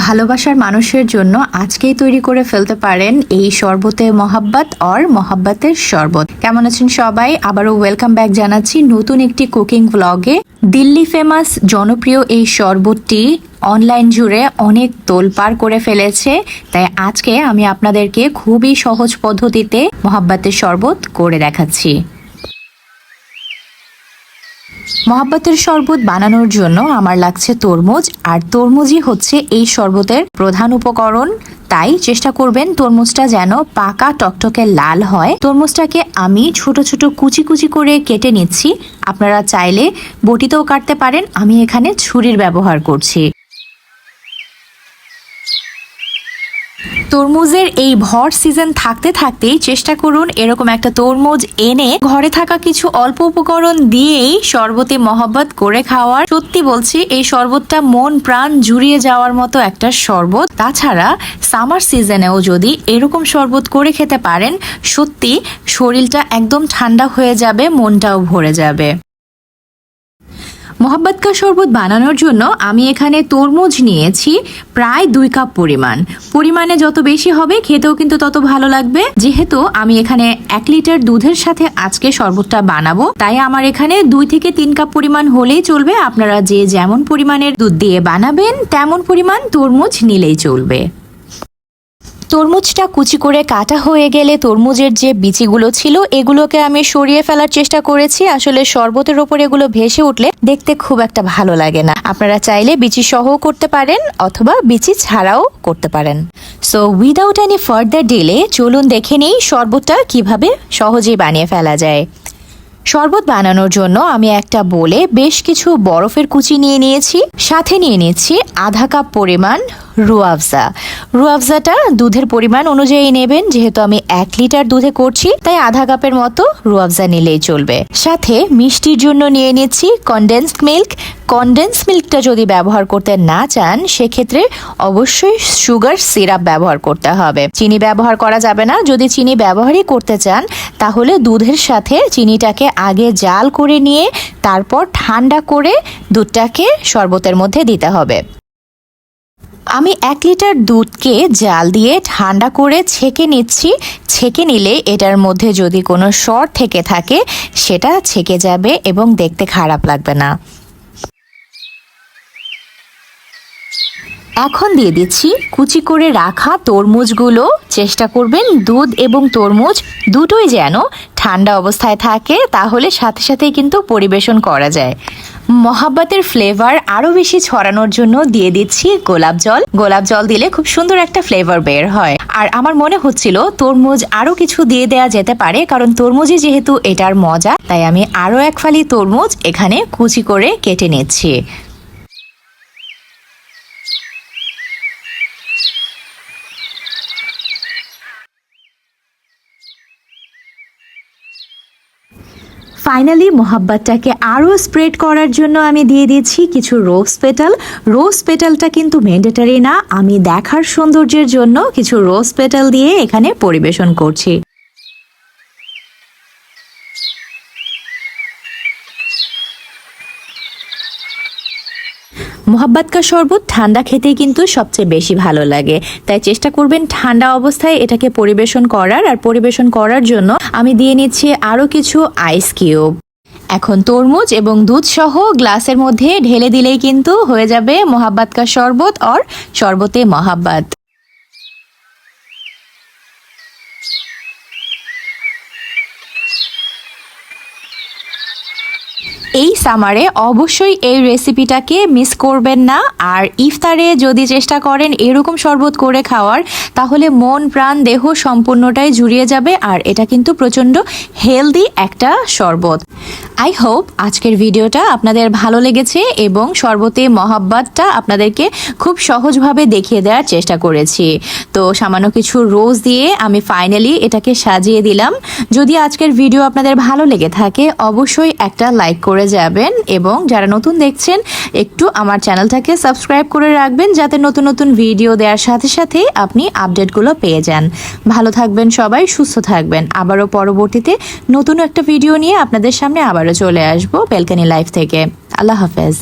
ভালোবাসার মানুষের জন্য আজকেই তৈরি করে ফেলতে পারেন এই শরবতে মহাব্বত আর মহাব্বতের শরবত। কেমন আছেন সবাই? আবারও ওয়েলকাম ব্যাক জানাচ্ছি নতুন একটি কুকিং ব্লগে। দিল্লি ফেমাস জনপ্রিয় এই শরবতটি অনলাইন জুড়ে অনেক তোলপাড় করে ফেলেছে, তাই আজকে আমি আপনাদেরকে খুবই সহজ পদ্ধতিতে মহাব্বতের শরবত করে দেখাচ্ছি। মহাব্বতের শরবত বানানোর জন্য আমার লাগছে তরমুজ, আর তরমুজই হচ্ছে এই শরবতের প্রধান উপকরণ। তাই চেষ্টা করবেন তরমুজটা যেন পাকা টকটকে লাল হয়। তরমুজটাকে আমি ছোট ছোট কুচি কুচি করে কেটে নিচ্ছি। আপনারা চাইলে বটিতেও কাটতে পারেন, আমি এখানে ছুরির ব্যবহার করছি। তরমুজের এই ভর সিজন থাকতে থাকতেই চেষ্টা করুন এরকম একটা তরমুজ এনে ঘরে থাকা কিছু অল্প উপকরণ দিয়েই শরবতে মহব্বত করে খাওয়ার। সত্যি বলছি, এই শরবতটা মন প্রাণ জুড়িয়ে যাওয়ার মতো একটা শরবত। তাছাড়া সামার সিজনেও যদি এরকম শরবত করে খেতে পারেন, সত্যি শরীরটা একদম ঠান্ডা হয়ে যাবে, মনটাও ভরে যাবে। মহাব্বত কা শরবত বানানোর জন্য আমি এখানে তরমুজ নিয়েছি প্রায় 2 কাপ পরিমাণে যত বেশি হবে খেতেও কিন্তু তত ভালো লাগবে। যেহেতু আমি এখানে 1 লিটার দুধের সাথে আজকে শরবতটা বানাবো, তাই আমার এখানে 2 থেকে 3 কাপ পরিমাণ হলেই চলবে। আপনারা যে যেমন পরিমাণের দুধ দিয়ে বানাবেন তেমন পরিমাণ তরমুজ নিলেই চলবে। তরমুজটা কুচি করে কাটা হয়ে গেলে তরমুজের যে বিচিগুলো ছিল এগুলোকে আমি সরিয়ে ফেলার চেষ্টা করেছি। আসলে শরবতের ওপর এগুলো ভেসে উঠলে দেখতে খুব একটা ভালো লাগে না। আপনারা চাইলে বিচি সহও করতে পারেন অথবা বিচি ছাড়াও করতে পারেন। So without any further delay চলুন দেখে নিই শরবতটা কিভাবে সহজেই বানিয়ে ফেলা যায়। শরবত বানানোর জন্য আমি একটা বোলে বেশ কিছু বরফের কুচি নিয়ে নিয়েছি, সাথে নিয়ে নিচ্ছি আধা কাপ পরিমাণ রুয়াবজাটা দুধের পরিমাণ অনুযায়ী নেবেন। যেহেতু আমি 1 লিটার দুধে করছি তাই আধা কাপের মতো রুয়াবজা নিলেই চলবে। সাথে মিষ্টির জন্য নিয়ে নিচ্ছি কনডেন্স মিল্কটা যদি ব্যবহার করতে না চান সেক্ষেত্রে অবশ্যই সুগার সিরাপ ব্যবহার করতে হবে, চিনি ব্যবহার করা যাবে না। যদি চিনি ব্যবহারই করতে চান তাহলে দুধের সাথে চিনিটাকে আগে জাল করে নিয়ে তারপর ঠান্ডা করে দুধটাকে শরবতের মধ্যে দিতে হবে। আমি 1 লিটার দুধকে জাল দিয়ে ঠান্ডা করে ছেঁকে নিচ্ছি। ছেঁকে নিলে এটার মধ্যে যদি কোনো সর থেকে থাকে সেটা ছেঁকে যাবে এবং দেখতে খারাপ লাগবে না। এখন দিয়ে দিচ্ছি কুচি করে রাখা তরমুজগুলো। চেষ্টা করবেন দুধ এবং তরমুজ দুটোই যেন ঠান্ডা অবস্থায় থাকে, তাহলে সাথে সাথেই কিন্তু পরিবেশন করা যায়। মহাব্বতের ফ্লেভার আরো বেশি ছড়ানোর জন্য দিয়ে দিচ্ছি গোলাপ জল দিলে খুব সুন্দর একটা ফ্লেভার বের হয়। আর আমার মনে হচ্ছিল তরমুজ আরো কিছু দিয়ে দেয়া যেতে পারে, কারণ তরমুজই যেহেতু এটার মজা, তাই আমি আরো 1 ফালি তরমুজ এখানে কুচি করে কেটে নিচ্ছি। ফাইনালি মহাব্বতটাকে আরও স্প্রেড করার জন্য আমি দিয়ে দিচ্ছি কিছু রোজ পেটালটা কিন্তু ম্যান্ডেটরি না, আমি দেখার সৌন্দর্যের জন্য কিছু রোজ পেটাল দিয়ে এখানে পরিবেশন করছি। মহাব্বত কা শরবত ঠান্ডা খেতেই কিন্তু সবচেয়ে বেশি ভালো লাগে, তাই চেষ্টা করবেন ঠান্ডা অবস্থায় এটাকে পরিবেশন করার। আর পরিবেশন করার জন্য আমি দিয়ে নিচ্ছি আরও কিছু আইস কিউব। এখন তরমুজ এবং দুধ সহ গ্লাসের মধ্যে ঢেলে দিলেই কিন্তু হয়ে যাবে মহাব্বত কা শরবত আর শরবতে মহাব্বত। এই সামারে অবশ্যই এই রেসিপিটাকে মিস করবেন না। আর ইফতারে যদি চেষ্টা করেন এরকম শরবত করে খাওয়ার, তাহলে মন প্রাণ দেহ সম্পূর্ণটাই জুড়িয়ে যাবে। আর এটা কিন্তু প্রচণ্ড হেলদি একটা শরবত। আই হোপ আজকের ভিডিওটা আপনাদের ভালো লেগেছে এবং শরবতে মহাব্বতটা আপনাদেরকে খুব সহজভাবে দেখিয়ে দেওয়ার চেষ্টা করেছি। তো সামান্য কিছু রোজ দিয়ে আমি ফাইনালি এটাকে সাজিয়ে দিলাম। যদি আজকের ভিডিও আপনাদের ভালো লেগে থাকে অবশ্যই একটা লাইক করে যাবেন এবং যারা নতুন দেখছেন একটু আমার চ্যানেলটাকে সাবস্ক্রাইব করে রাখবেন, যাতে নতুন নতুন ভিডিও দেওয়ার সাথে সাথে আপনি আপডেটগুলো পেয়ে যান। ভালো থাকবেন সবাই, সুস্থ থাকবেন। আবারও পরবর্তীতে নতুন একটা ভিডিও নিয়ে আপনাদের সামনে আবারও চলে আসবো বেলকানি লাইফ থেকে। আল্লাহ হাফেজ।